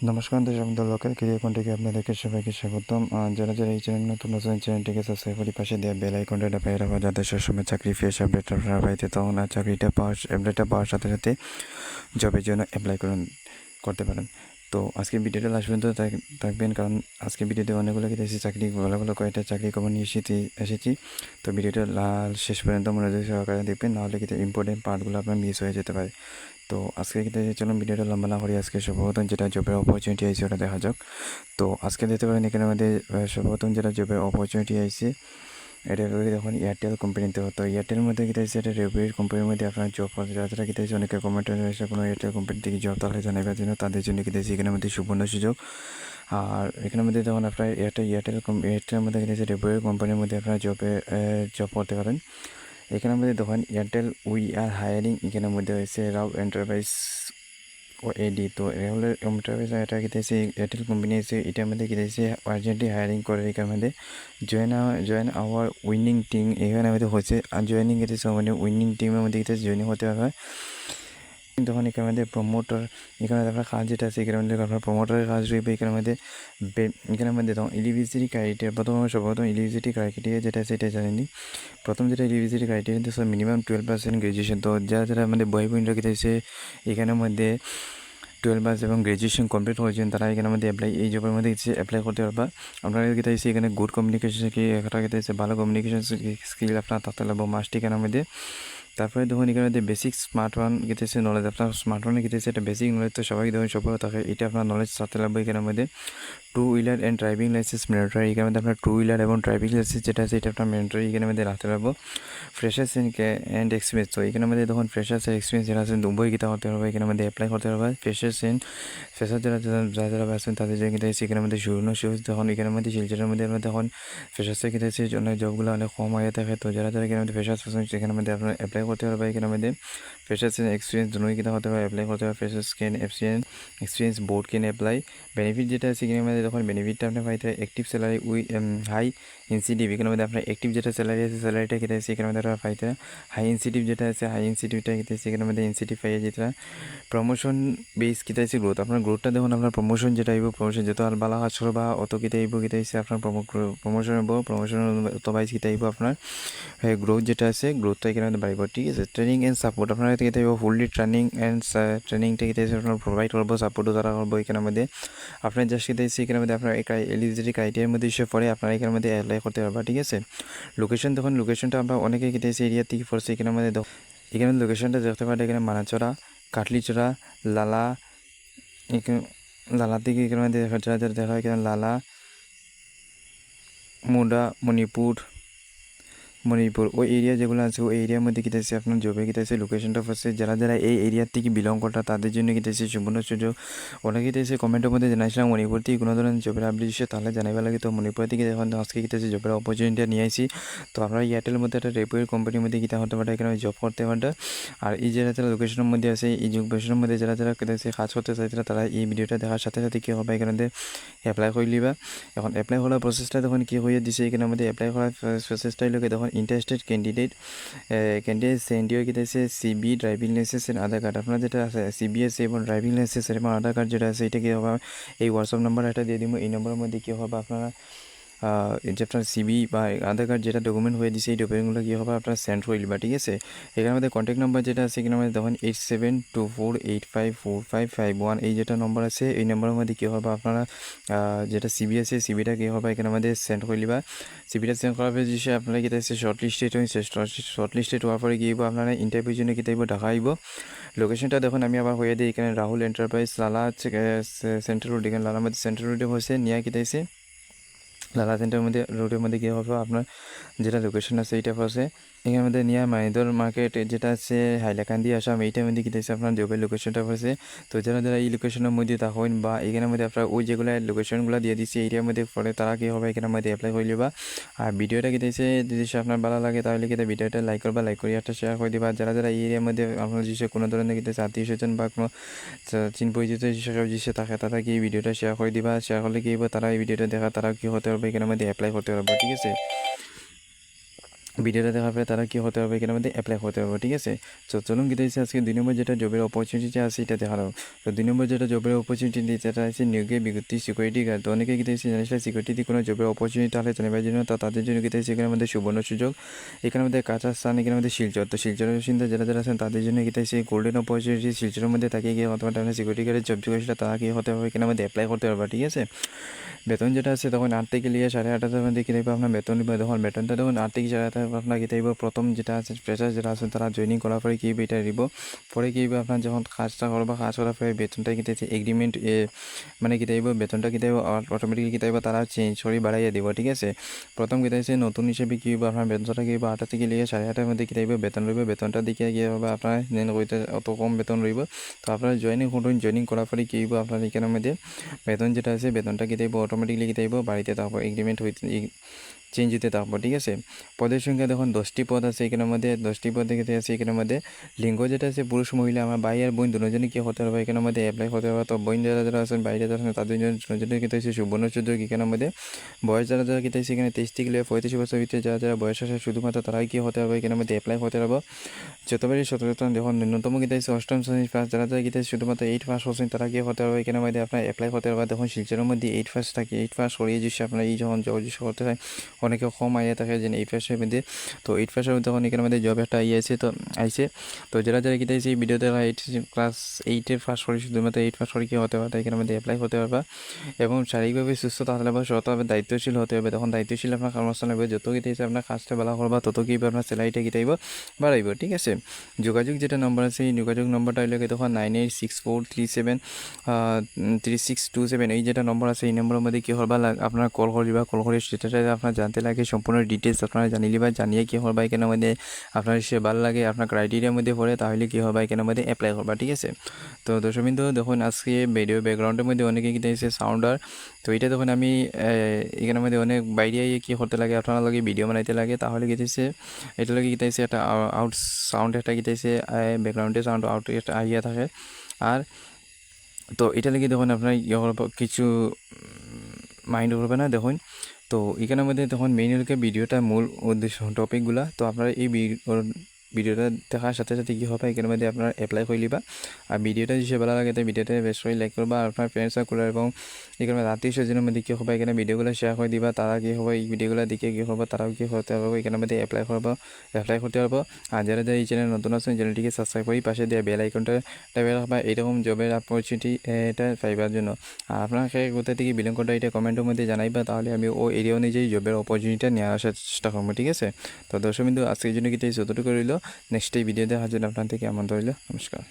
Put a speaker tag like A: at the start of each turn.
A: নমস্কার দর্শক বন্ধু, লোকাল ক্যারিয়ার কন্টেন্টে আপনাদেরকে সবাইকে স্বাগতম। যারা যারা এই চ্যানেল নতুন আছেন, চ্যানেলটিকে সাবস্ক্রাইব করে পাশে দেওয়া বেল আইকনটা দাবিয়ে রাখা, যাতে সবসময় চাকরি ফ্রেশ আপডেট আপনারা পাইতে। তখন চাকরিটা আপডেটটা পাওয়ার সাথে সাথে জবের জন্য অ্যাপ্লাই করতে পারেন। তো আজকে ভিডিওটা লাস্ট পর্যন্ত থাকবেন, কারণ আজকে ভিডিওতে অনেকগুলো কিছু চাকরি ভালো ভালো কয়েকটা চাকরি খবর নিয়ে এসেছি। তো ভিডিওটা শেষ পর্যন্ত মনোযোগ সহকারে দেখবেন, নাহলে কিন্তু ইম্পর্টেন্ট পার্টগুলো আপনার মিস হয়ে যেতে পারে। তো আজকে কিন্তু চলুন ভিডিওটা লম্বা না করি, আজকে সর্বপ্রথম যেটা জবের অপরচুনিটি আছে ওটা দেখা যাক। তো আজকে দেখতে পারেন এখানে আমাদের সর্বপ্রথম যেটা জবের অপরচুনিটি আছে, এটা দেখুন এয়ারটেল কোম্পানিতে। তো এয়ারটেল মধ্যে কী আছে, এটা রেভিউর কোম্পানির মধ্যে আপনার জব পাওয়া যায়। যারা কী আছে অনেকে কমেন্টে রয়েছে কোনো এয়ারটেল কোম্পানি থেকে জব তাহলে জানাবার জন্য, তাদের জন্য কী আছে এখানের মধ্যে সুবর্ণ সুযোগ। আর এখানের মধ্যে যখন আপনার এয়ারটেলের মধ্যে কী আছে রেভিউর কোম্পানির মধ্যে আপনারা জব করতে পারেন। এখানের মধ্যে দেখুন এয়ারটেল উই আর হায়ারিং, এখানের মধ্যে হয়েছে রাও এন্টারপ্রাইজ ও এডি। তো রাহুল এন্টারপ্রাইজ এটা কিতেছে এয়ারটেল কোম্পানি আছে, এটার মধ্যে কিতেছে আর্জেন্টলি হায়ারিং করে। এখানে মধ্যে জয়েন আওয়ার উইনিং টিম, এখানে মধ্যে হচ্ছে আর জয়েনিং কিতেছে মানে উইনিং টিমের মধ্যে কিতেছে জয়েনিং হতে হয়। তখন এখানে মধ্যে প্রমোটার, এখানে আপনার কাজ যেটা আছে এখানে মধ্যে আপনার প্রমোটারের কাজ রয়েছে। এখানের মধ্যে তখন এলিজিবিলিটি ক্রাইটেরিয়া, সর্বপ্রথম এলিজিবিলিটি ক্রাইটেরিয়া যেটা আছে এটা জানেনি। প্রথম যেটা এলিজিবিলিটি ক্রাইটেরিয়া তো মিনিমাম 12% গ্রাজুয়েশন। তো যারা আমাদের বই পয়েন্ট রেখেছে এখানের মধ্যে 12 পাস এবং গ্রাজুয়েশন কমপ্লিট হয়েছেন, তারা এখানের মধ্যে এই জবের মধ্যে অ্যাপ্লাই করতে পারবা। আপনারা কেটে এখানে গুড কমিউনিকেশন কি একটা কেটে ভালো কমিউনিকেশন স্কিল আপনার থাকতে লাগবে মাস্ট এখানের মধ্যে। তারপরে দেখুন এখানে মধ্যে বেসিক স্মার্টফোন কেটেছে নলেজ, আপনার স্মার্টফোনে কেটেছে একটা বেসিক নলেজ তো সবাই দেখুন সবাই থাকে, এটা আপনার নলেজ থাকতে লাগবে এখানের মধ্যে। Two wheeler and driving licence mandatory, এখানে মধ্যে আপনার টু হুইলার এবং ড্রাইভিং লাইসেন্স যেটা আছে এটা আপনার ম্যান্ডেটরি এখানের মধ্যে রাখতে পারবো। ফ্রেশার্স অ্যান্ড এক্সপিরিয়েন্স, তো এখানের মধ্যে তখন ফ্রেশার্স এর এক্সপিরিয়েন্স যেটা আছে উভয় গীতা করতে হবে, এখানের মধ্যে অ্যাপ্লাই করতে হবে। ফ্রেশার যারা আছেন তাদের জন্য কিন্তু এখানের মধ্যে সুবর্ণ সুযোগ। তখন এখানের মধ্যে শিলচরের মধ্যে আমরা তখন ফ্রেশার্সের কিন্তু অনেক জবগুলো অনেক কম হয়ে থাকে। তো যারা এখানের মধ্যে ফ্রেশার্স আছেন সেখানের মধ্যে আপনারা অ্যাপ্লাই করতে পারবে। এখানের মধ্যে ফ্রেশার্স এক্সপিরিয়েন্স দুটোই কিন্তু হতে হবে, অ্যাপ্লাই করতে হবে। Freshers can experience board can apply. Benefit যেটা আছে এখানের মধ্যে তখন বেনিফিটটা আপনি পাইতে অ্যাক্টিভ স্যালারি হাই ইনসেন্টিভ, এখানের মধ্যে আপনার অ্যাক্টিভ যেটা স্যালারি আছে স্যালারিটা কেটে আছে এখানের মধ্যে আপনারা পাইতে। হাই ইনসেন্টিভ যেটা আছে হাই ইনসেন্টিভটা কেটে আছে এখানের মধ্যে ইনসেন্টিভ পাইয়ে যেটা। প্রমোশন বেস কিতা আছে গ্রোথ, আপনার গ্রোথটা দেখুন আপনার প্রমোশন যেটা আইব, প্রমোশন যত আর বালা কাজ বা অত কিতা আছে আপনার প্রমোশন হবো। প্রমোশন অত বাইস কিতা আইব আপনার গ্রোথ যেটা আছে গ্রোথটা এখানে বাড়িব। ঠিক আছে, ট্রেনিং অ্যান্ড সাপোর্ট আপনার থেকে থাকবে ফুললি ট্রেনিংটা কিতা আছে আপনার প্রোভাইড করবো, সাপোর্টও তারা করবো। এখানের মধ্যে আপনার জাস্ট কিতা আছে এখানের মধ্যে আপনার এলিজিবিলিটি ক্রাইটেরিয়ার মধ্যে এসে পরে আপনারা এখানের মধ্যে অ্যাপ্লাই করতে পারবা। ঠিক আছে, লোকেশন দেখুন লোকেশনটা আমরা অনেকে কিতা আছে এরিয়া থেকে পড়ছে এখানের মধ্যে এখানে লোকেশনটা দেখতে পারে এখানে মানাচড়া, কাটলিচড়া, লালা, এখানে লালা থেকে এখানে মধ্যে দেখা এখানে লালা, মুডা, মণিপুর ওই এরিয়া যেগুলো আছে ওই এরিয়ার মধ্যে কিতেছে আপনার জবে কিতেছে লোকেশনটা ফার্স্টে যারা যারা এই এরিয়ার থেকে বিলং করতা তাদের জন্য কিতেছে সুবর্ণ সুযোগ। অনেকে কিতেছে কমেন্টের মধ্যে জানাইছিলাম মণিপুর থেকে কোনো ধরনের জবের আপডেট এসে তাহলে জানাইবা লাগে। তো মণিপুর থেকে এখন আজকে কিতেছে জবের অপরচুনিটি নিয়ে আসি। তো আমরা এয়ারটেলের মধ্যে একটা রেপুয়ের কোম্পানির মধ্যে কিতা হতে পারে এখানে জব করতে পারে। আর এই যারা যারা লোকেশনের মধ্যে আছে এই লোকেশনের মধ্যে যারা যারা কিতেছে কাজ করতে চাইছিলা তারা এই ভিডিওটা দেখার সাথে সাথে কী হবে এখানে অ্যাপ্লাই করে লিবা। এখন অ্যাপ্লাই করার প্রসেসটা তখন কী হয়ে দিছে এখানের মধ্যে অ্যাপ্লাই করার প্রসেসটাই লোকে তখন ইন্টারেস্টেড ক্যান্ডিডেট সেন্ড ইউ কিতেছে সিবি, ড্রাইভিং লাইসেন্স এর আধার কার্ড। আপনার যেটা আছে সিবিএস এবং ড্রাইভিং লাইসেন্স এবং আধার কার্ড যেটা আছে এটা কী হবে এই হোয়াটসঅ্যাপ নাম্বার একটা দিয়ে দিব। এই নম্বরের মধ্যে কী হবে আপনারা যে আপনার সিবি বা আধার কার্ড যেটা ডকুমেন্ট হয়ে দিছে এই ডকুমেন্টগুলো কী হবে আপনার সেন্ড করে দিবা। ঠিক আছে, এখানে আমাদের কন্ট্যাক্ট নাম্বার যেটা আছে এখানে আমাদের তখন 8724854551 এই যেটা নম্বর আছে এই নম্বরের মধ্যে কী হবে আপনারা যেটা সিবি আছে সিবিটা কী হবে এখানে আমাদের সেন্ড করে দিবা। সিবিটা সেন্ড করার পরে যে আপনারা কী আছে শর্টলিস্টেড হওয়ার পরে গিয়ে আপনারা ইন্টারভিউর জন্য কী তাইব ঢাকা আইব। লোকেশনটা দেখুন আমি আবার হয়ে দিই এখানে রাহুল এন্টারপ্রাইজ লালা সেন্ট্রাল রোড, এখানে লালার মধ্যে সেন্ট্রাল রোডে হয়েছে নিয়ে কী তাইছে লালা সেন্টারের মধ্যে রোডের মধ্যে কী হবে আপনার যেটা লোকেশন আছে এইটা আছে এখানের মধ্যে নিয়ে মাইদর মার্কেট যেটা আছে হাইলাকান্দি আসাম এইটার মধ্যে কী দিয়েছে আপনার জবের লোকেশনটা আছে। তো যারা যারা এই লোকেশনের মধ্যে থাকেন বা এখানের মধ্যে আপনার ওই যেগুলো লোকেশনগুলো দিয়ে দিচ্ছে এরিয়ার মধ্যে পরে তারা কী হবে এখানের মধ্যে অ্যাপ্লাই করে নেবা। আর ভিডিওটা কী দিয়েছে যদি আপনার ভালো লাগে তাহলে কিন্তু ভিডিওটা লাইক করবা, লাইক করে একটা শেয়ার করে দিবা। যারা যারা এই এরিয়ার মধ্যে আপনার যে কোনো ধরনের কী দিয়েছে আত্মীয় স্বজন বা কোনো চিন পরিচিত যেসব জিনিসে থাকে তারা কি এই ভিডিওটা শেয়ার করে দিবা। শেয়ার করলে কী হবে তারা এই ভিডিওটা দেখা তারা কী হতে পারবে এখানের মধ্যে অ্যাপ্লাই করতে পারবে। ঠিক আছে, ভিডিওটা দেখার পরে তারা কী হতে হবে এখানের মধ্যে অ্যাপ্লাই হতে হবে, ঠিক আছে। তো চলুন কী দিয়েছে আজকে 2 নম্বর যেটা জবের অপরচুনিটি আছে এটা দেখানো। তো 2 নম্বর যেটা জবের অপরচুনিটি যেটা আছে নিয়োগে বিজ্ঞপ্তি সিকিউরিটি গার্ড। তো অনেকে কী দিয়েছে জিনিসটা সিকিউরিটি কোনো জবের অপরচুনিটি তাহলে জানাবার জন্য, তো তাদের জন্য কী দিয়েছে এখানের মধ্যে সুবর্ণ সুযোগ। এখানের মধ্যে কাঁচা স্থান এখানের মধ্যে শিলচর। তো শিলচরের বাসিন্দা যারা যারা আছেন তাদের জন্য কী দিয়েছে গোল্ডেন অপরচুনিটি। শিলচরের মধ্যে তাকে গিয়ে অথবা আপনার সিকিউরিটি গার্ডের জব জিজ্ঞাসা তারা কী হতে হবে এখানের মধ্যে অ্যাপ্লাই করতে পারবে, ঠিক আছে। বেতন যেটা আছে তখন 8 থেকে নিয়ে 8,500 মধ্যে কী থাকবে আপনার বেতন নিবে। তখন বেতনটা তখন 8 থেকে 8,500 আপনার কী থাকবে প্রথম যেটা আছে ফ্রেশার যারা আছে তারা জয়েনিং করার পরে কী এটা দিব। পরে কী আপনার যখন কাজটা করবা কাজ করার পরে বেতনটা কী থাকছে এগ্রিমেন্ট মানে কী থাকবে বেতনটা কী থাকবে অটোমেটিকলি কী থাকবে তারা চেঞ্জ করে বাড়াইয়া দিব, ঠিক আছে। প্রথম কী থাকছে নতুন হিসেবে কী আপনার বেতনটা কী 8 থেকে নিয়ে 8,500 মধ্যে কী থাকবে বেতন রইবে। বেতনটা দিকে কী হবে আপনার কইতে অত কম বেতন রইব। তো আপনারা জয়েনিং করুন, জয়েনিং করার পরে কী আপনার এখানের মধ্যে বেতন যেটা আছে বেতনটা কী থাকবে অটোমেটিকলি কী থাকবে বাড়িতে থাকবো, এগ্রিমেন্ট হইতে চেঞ্জ হতে থাকবো, ঠিক আছে। পদের সংখ্যা দেখুন 10টি পদ আছে এখানের মধ্যে। 10টি পদ দেখতে আছে এখানের মধ্যে। লিঙ্গ যেটা আছে পুরুষ মহিলা আমার ভাই আর বোন দুজনে কী হতে হবে এখানের মধ্যে অ্যাপ্লাই হতে হবে। তো বোন যারা যারা আছেন বাইরে যারা আছেন তাদের জন্য কী হচ্ছে সুবর্ণ সুযোগ এখানের মধ্যে। বয়স যারা যারা কী হচ্ছে এখানে 23 থেকে 35 বছর ভিতরে যারা যারা বয়স আছে শুধুমাত্র তারাই কী হতে হবে এখানের মধ্যে অ্যাপ্লাই হতে হবে। যতবারই সচেতন দেখুন ন্যূনতম গীতা আছে 8ম শ্রেণী পাস যারা যারা গীতা শুধুমাত্র 8 পাস হচ্ছেন তারা কি হতে হবে এখানের মধ্যে আপনার অ্যাপ্লাই হতে হবে। দেখুন শিলচরের মধ্যে 8 পাস থাকে, 8 পাস করিয়ে যদি আপনার এই যখন জব করতে হয় অনেকে কম আইয়া থাকে যে 8 পাসের মধ্যে। তো 8 পাসের মধ্যে তখন এখানের মধ্যে জব একটা আছে তো আইসে। তো যারা যারা গীতা এই ভিডিওতে 8 ক্লাস 8-এর পাস করে শুধুমাত্র 8 পাস করে কী হতে হবে এখানের মধ্যে অ্যাপ্লাই হতে হবে। এবং শারীরিকভাবে সুস্থ থাকতে হবে, সতভাবে দায়িত্বশীল হতে হবে। তখন দায়িত্বশীল আপনার কর্মস্থলে হবে যত গীতা আপনার কাজটা ভালো করবা তত কী আপনার স্যালারিটা গীতাইব বাড়াইব, ঠিক আছে। যোগাযোগ যেটা নম্বর আছে এই যোগাযোগ নম্বরটা হইলে তখন 9864373627 এই যেটা নম্বর আছে এই নম্বরের মধ্যে কী করবা আপনার কল করিবা। কল করে সেটা আপনার জানতে লাগে সম্পূর্ণ ডিটেলস আপনারা জানিলিবা। জানিয়ে কী করবা এখানের মধ্যে আপনার সে ভালো লাগে আপনার ক্রাইটেরিয়ার মধ্যে পড়ে তাহলে কী হবে এখানের মধ্যে অ্যাপ্লাই করবা, ঠিক আছে। তো দর্শকবৃন্দ দেখুন আজকে ভিডিও ব্যাকগ্রাউন্ডের মধ্যে অনেকে কী দিয়েছে সাউন্ডার। তো এটা তখন আমি এখানের মধ্যে অনেক বাইরে কী করতে লাগে আপনারা লাগে ভিডিও বানাইতে লাগে তাহলে কী দিয়েছে এটা লাগে কী দিয়েছে একটা আউট সাউন্ড একটা কী দিয়েছে ব্যাকগ্রাউন্ডে সাউন্ড আউট একটা আইয়া থাকে। আর তো এটা লেগে দেখুন আপনার কিছু মাইন্ড করবে না দেখুন। তো এখানের মধ্যে তখন মেইন হচ্ছে ভিডিওটা মূল উদ্দেশ্য টপিকগুলা। তো আপনারা এই ভিডিওটা দেখার সাথে সাথে কী হবে এখানের মধ্যে আপনার অ্যাপ্লাই করে লিবা। আর ভিডিওটা যদি ভালো লাগে তো ভিডিওটা বেশ করে লাইক করবা আর আপনার ফ্রেন্ড সার্কেল এবং এখানে আত্মীয় স্বজনের মধ্যে কী হবে এখানে ভিডিওগুলো শেয়ার করে দিবা। তারা কী হবে এই ভিডিওগুলো দেখে কী হবে তারাও কী হতে হবে এখানের মধ্যে অ্যাপ্লাই করতে পারবো। আর যারা যারা এই চ্যানেল নতুন আছেন চ্যানেলটিকে সাবস্ক্রাইব করি পাশে দেওয়া বেল আইকনটা টাইপে রাখবা এরকম জবের অপরচুনিটি এটা পাইবার জন্য। আর আপনাকে কোথা থেকে বিলং করতে এটা কমেন্টের মধ্যে জানাইবা তাহলে আমি ও এরিয়া অনুযায়ী জবের অপরচুনিটিটা নিয়ে আসার চেষ্টা করবো, ঠিক আছে। তো দর্শক বিন্দু আজকের জন্য কিন্তু যতটুকু রইল নেক্সট এই ভিডিও দেখার জন্য আপনার থেকে আমন্ত্রণ রইল। নমস্কার।